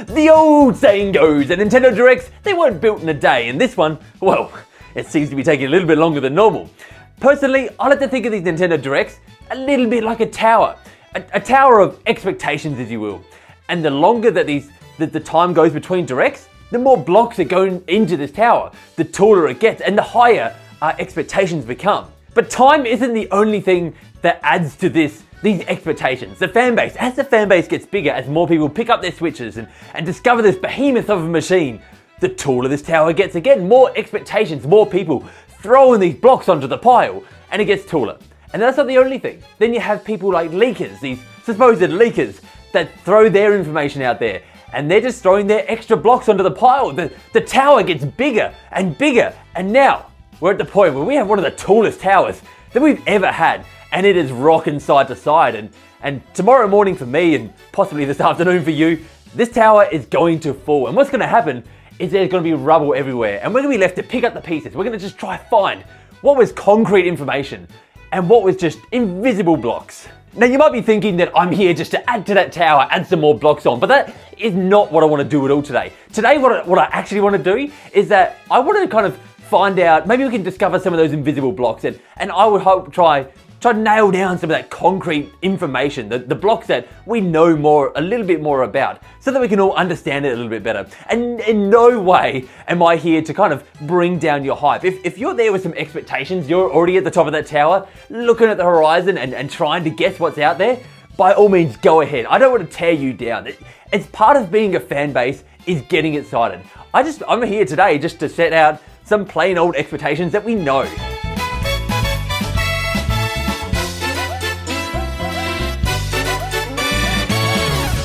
The old saying goes that Nintendo Directs, they weren't built in a day, and this one, well, it seems to be taking a little bit longer than normal. Personally, I like to think of these Nintendo Directs a little bit like a tower. A tower of expectations, if you will. And the longer that the time goes between directs, the more blocks are going into this tower, the taller it gets, and the higher our expectations become. But time isn't the only thing that adds to these expectations. The fan base, as the fan base gets bigger, as more people pick up their Switches and discover this behemoth of a machine, the taller this tower gets again, more expectations, more people throwing these blocks onto the pile, and it gets taller. And that's not the only thing. Then you have people like leakers, these supposed leakers, that throw their information out there, and they're just throwing their extra blocks onto the pile. The tower gets bigger and bigger, and now we're at the point where we have one of the tallest towers that we've ever had, and it is rocking side to side. And tomorrow morning for me, and possibly this afternoon for you, this tower is going to fall. And what's going to happen is there's going to be rubble everywhere, and we're going to be left to pick up the pieces. We're going to just try to find what was concrete information and what was just invisible blocks. Now you might be thinking that I'm here just to add to that tower, add some more blocks on, but that is not what I want to do at all today. Today what I actually want to do is that I want to kind of find out, maybe we can discover some of those invisible blocks, and I would hope try to nail down some of that concrete information, the blocks that we know a little bit more about, so that we can all understand it a little bit better. And in no way am I here to kind of bring down your hype. If you're there with some expectations, you're already at the top of that tower, looking at the horizon and trying to guess what's out there, by all means go ahead. I don't want to tear you down. It's part of being a fan base is getting excited. I'm here today just to set out some plain old expectations that we know.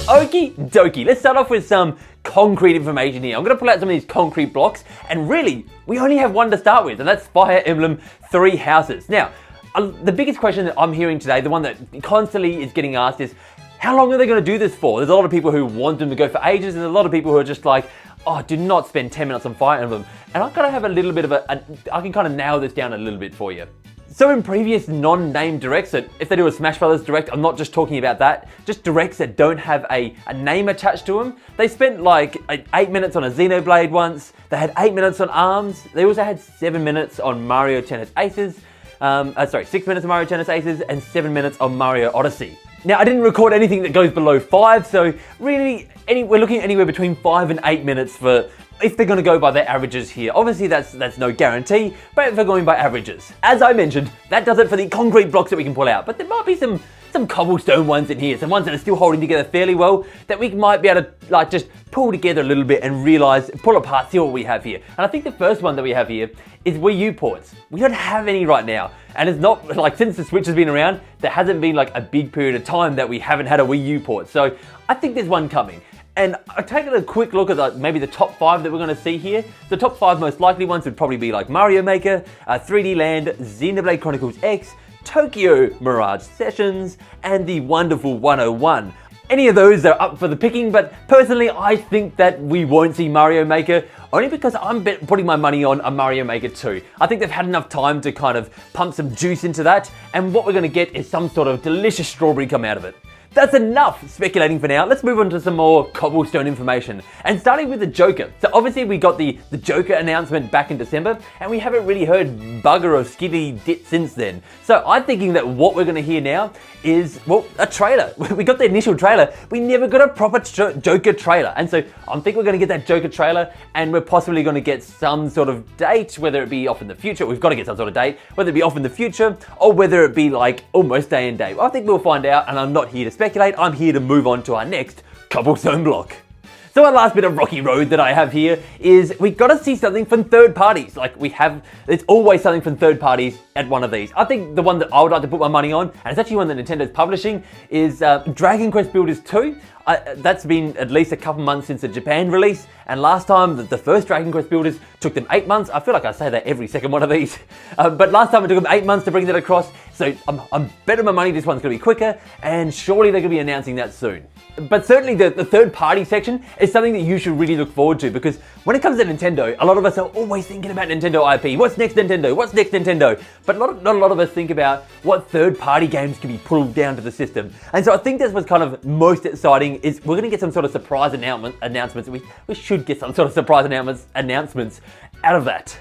Okie dokie, let's start off with some concrete information here. I'm going to pull out some of these concrete blocks, and really, we only have one to start with, and that's Fire Emblem Three Houses. Now, the biggest question that I'm hearing today, the one that constantly is getting asked is, how long are they going to do this for? There's a lot of people who want them to go for ages, and a lot of people who are just like, oh, do not spend 10 minutes on Fire Emblem. And I've got to have a little bit of I can kind of nail this down a little bit for you. So in previous non-named directs, that if they do a Smash Brothers direct, I'm not just talking about that, just directs that don't have a name attached to them. They spent like 8 minutes on a Xenoblade once, they had 8 minutes on ARMS, they also had 7 minutes on Mario Tennis Aces, 6 minutes on Mario Tennis Aces, and 7 minutes on Mario Odyssey. Now, I didn't record anything that goes below 5, so really, we're looking at anywhere between 5 and 8 minutes for if they're going to go by their averages here. Obviously, that's no guarantee, but if they're going by averages. As I mentioned, that does it for the concrete blocks that we can pull out, but there might be some cobblestone ones in here, some ones that are still holding together fairly well, that we might be able to just pull together a little bit and pull apart, see what we have here. And I think the first one that we have here is Wii U ports. We don't have any right now, and it's not like, since the Switch has been around, there hasn't been like a big period of time that we haven't had a Wii U port. So I think there's one coming. And I've taken a quick look at maybe the top 5 that we're going to see here. The top 5 most likely ones would probably be like Mario Maker, 3D Land, Xenoblade Chronicles X, Tokyo Mirage Sessions, and the wonderful 101. Any of those are up for the picking, but personally I think that we won't see Mario Maker, only because I'm putting my money on a Mario Maker 2. I think they've had enough time to kind of pump some juice into that, and what we're going to get is some sort of delicious strawberry come out of it. That's enough speculating for now. Let's move on to some more cobblestone information. And starting with the Joker. So obviously we got the Joker announcement back in December, and we haven't really heard bugger of skitty dit since then. So I'm thinking that what we're going to hear now is, well, a trailer. We got the initial trailer. We never got a proper Joker trailer. And so I'm thinking we're going to get that Joker trailer, and we're possibly going to get some sort of date, whether it be off in the future. We've got to get some sort of date, whether it be off in the future, or whether it be like almost day and date. I think we'll find out, and I'm not here to speculate. I'm here to move on to our next cobblestone block. So our last bit of rocky road that I have here is we got to see something from third parties. It's always something from third parties at one of these. I think the one that I would like to put my money on, and it's actually one that Nintendo's publishing, is Dragon Quest Builders 2. That's been at least a couple months since the Japan release, and last time the first Dragon Quest Builders took them 8 months. I feel like I say that every second one of these, but last time it took them 8 months to bring that across, so I'm betting my money this one's going to be quicker, and surely they're going to be announcing that soon. But certainly the third party section is something that you should really look forward to, because when it comes to Nintendo, a lot of us are always thinking about Nintendo IP. What's next Nintendo? What's next Nintendo? but not a lot of us think about what third-party games can be pulled down to the system. And so I think that's what's kind of most exciting is we're going to get some sort of surprise announcements. We should get some sort of surprise announcements out of that.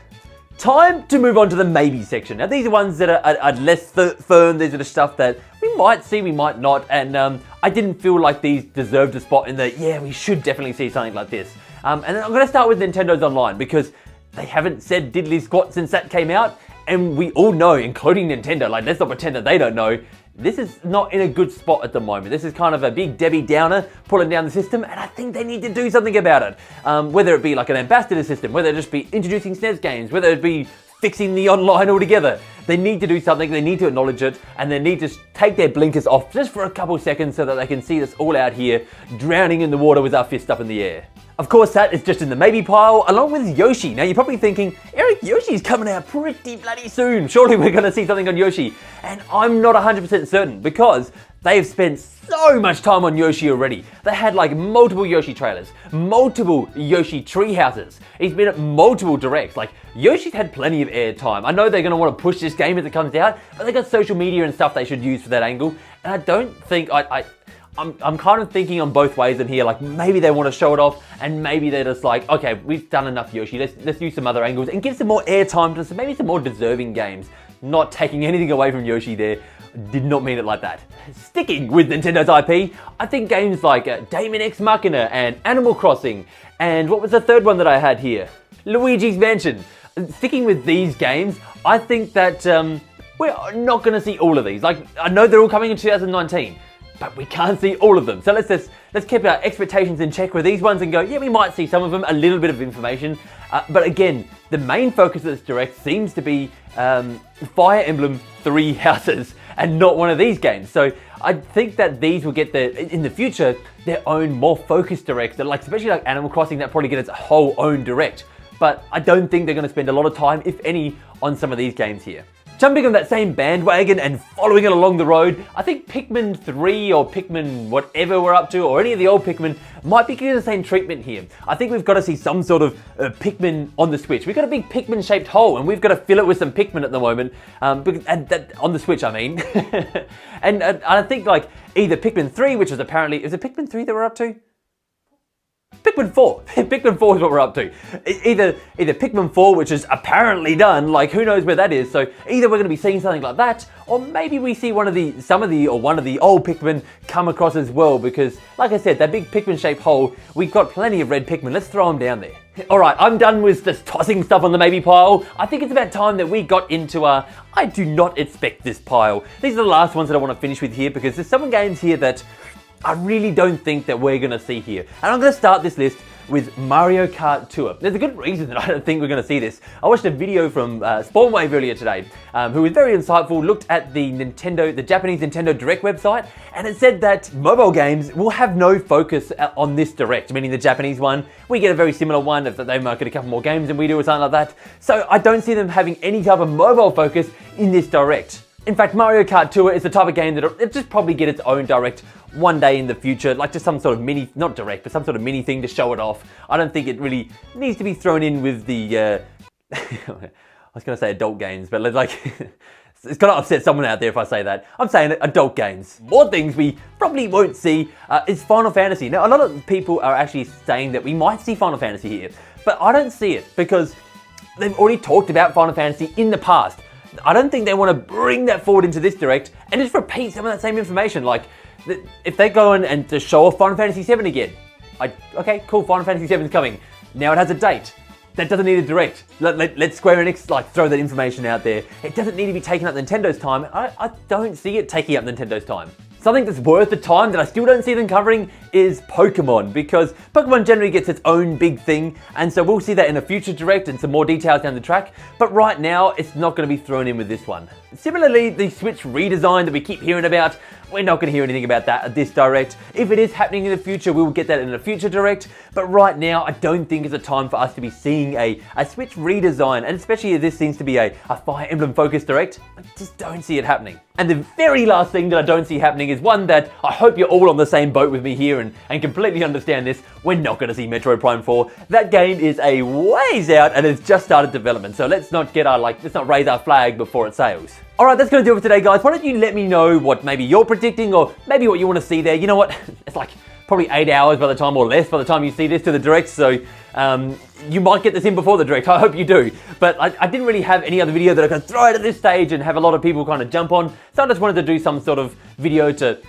Time to move on to the maybe section. Now these are ones that are less firm. These are the stuff that we might see, we might not. And I didn't feel like these deserved a spot in the, yeah, we should definitely see something like this. And then I'm going to start with Nintendo's Online because they haven't said diddly squat since that came out. And we all know, including Nintendo, like let's not pretend that they don't know, this is not in a good spot at the moment. This is kind of a big Debbie Downer pulling down the system, and I think they need to do something about it. Whether it be like an ambassador system, whether it just be introducing SNES games, whether it be fixing the online altogether. They need to do something, they need to acknowledge it, and they need to take their blinkers off just for a couple seconds so that they can see us all out here drowning in the water with our fist up in the air. Of course, that is just in the maybe pile, along with Yoshi. Now, you're probably thinking, Eric, Yoshi's coming out pretty bloody soon. Surely we're going to see something on Yoshi. And I'm not 100% certain because they've spent so much time on Yoshi already. They had like multiple Yoshi trailers, multiple Yoshi tree houses. He's been at multiple directs. Like, Yoshi's had plenty of airtime. I know they're going to want to push this game as it comes out, but they got social media and stuff they should use for that angle. And I don't think I'm kind of thinking on both ways in here, like maybe they want to show it off and maybe they're just like, okay, we've done enough Yoshi, let's use some other angles and give some more airtime to maybe some more deserving games. Not taking anything away from Yoshi there, did not mean it like that. Sticking with Nintendo's IP, I think games like Daemon X Machina and Animal Crossing, and what was the third one that I had here? Luigi's Mansion. Sticking with these games, I think that we're not going to see all of these. Like, I know they're all coming in 2019. But we can't see all of them. So let's keep our expectations in check with these ones and go, yeah, we might see some of them, a little bit of information. But again, the main focus of this Direct seems to be Fire Emblem Three Houses and not one of these games. So I think that these will get in the future, their own more focused Directs. That like, especially like Animal Crossing, that probably get its whole own Direct. But I don't think they're going to spend a lot of time, if any, on some of these games here. Jumping on that same bandwagon and following it along the road, I think Pikmin 3 or Pikmin whatever we're up to, or any of the old Pikmin, might be getting the same treatment here. I think we've got to see some sort of Pikmin on the Switch. We've got a big Pikmin-shaped hole, and we've got to fill it with some Pikmin at the moment. On the Switch, I mean. and I think like either Pikmin 3, which is apparently... Is it Pikmin 3 that we're up to? Pikmin 4. Pikmin 4 is what we're up to. Either Pikmin 4, which is apparently done, like who knows where that is. So either we're going to be seeing something like that, or maybe we see one of the old Pikmin come across as well, because like I said, that big Pikmin-shaped hole, we've got plenty of red Pikmin. Let's throw them down there. All right, I'm done with just tossing stuff on the maybe pile. I think it's about time that we got into I do not expect this pile. These are the last ones that I want to finish with here, because there's some games here that I really don't think that we're going to see here. And I'm going to start this list with Mario Kart Tour. There's a good reason that I don't think we're going to see this. I watched a video from Spawnwave earlier today, who was very insightful, looked at the Japanese Nintendo Direct website, and it said that mobile games will have no focus on this Direct, meaning the Japanese one. We get a very similar one, if they might get a couple more games than we do or something like that. So I don't see them having any type of mobile focus in this Direct. In fact, Mario Kart Tour is the type of game that it'll just probably get its own Direct one day in the future, like just some sort of mini, not Direct, but some sort of mini thing to show it off. I don't think it really needs to be thrown in with the, I was going to say adult games, but like, it's going to upset someone out there if I say that. I'm saying adult games. More things we probably won't see is Final Fantasy. Now, a lot of people are actually saying that we might see Final Fantasy here, but I don't see it because they've already talked about Final Fantasy in the past. I don't think they want to bring that forward into this Direct and just repeat some of that same information. Like, if they go in and just show off Final Fantasy VII again, okay, cool, Final Fantasy VII is coming. Now it has a date. That doesn't need a Direct. Let Square Enix like throw that information out there. It doesn't need to be taking up Nintendo's time. I don't see it taking up Nintendo's time. Something that's worth the time that I still don't see them covering is Pokemon, because Pokemon generally gets its own big thing, and so we'll see that in a future Direct and some more details down the track, but right now it's not going to be thrown in with this one. Similarly, the Switch redesign that we keep hearing about, we're not going to hear anything about that at this Direct. If it is happening in the future, we will get that in a future Direct. But right now, I don't think it's a time for us to be seeing a Switch redesign, and especially if this seems to be a Fire Emblem focused Direct, I just don't see it happening. And the very last thing that I don't see happening is one that I hope you're all on the same boat with me here and completely understand this. We're not going to see Metroid Prime 4. That game is a ways out and it's just started development. So let's not raise our flag before it sails. All right, that's going to do it for today, guys. Why don't you let me know what maybe you're predicting or maybe what you want to see there. You know what? It's like probably 8 hours by the time, or less by the time you see this to the Direct. So you might get this in before the Direct. I hope you do. But I didn't really have any other video that I could throw out at this stage and have a lot of people kind of jump on. So I just wanted to do some sort of video to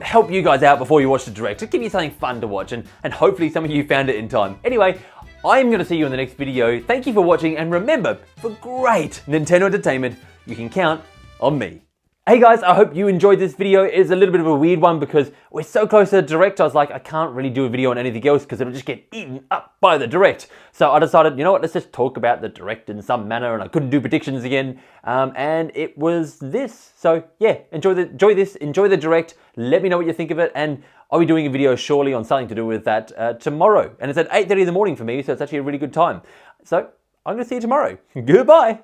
help you guys out before you watch the Direct, to give you something fun to watch, and hopefully some of you found it in time. Anyway, I'm going to see you in the next video. Thank you for watching, and remember, for great Nintendo entertainment, you can count on me. Hey guys, I hope you enjoyed this video. It is a little bit of a weird one because we're so close to the Direct. I was like, I can't really do a video on anything else because it'll just get eaten up by the Direct. So I decided, you know what, let's just talk about the Direct in some manner, and I couldn't do predictions again. And it was this. So yeah, enjoy the Direct. Let me know what you think of it, and I'll be doing a video shortly on something to do with that tomorrow. And it's at 8:30 in the morning for me, so it's actually a really good time. So I'm going to see you tomorrow. Goodbye.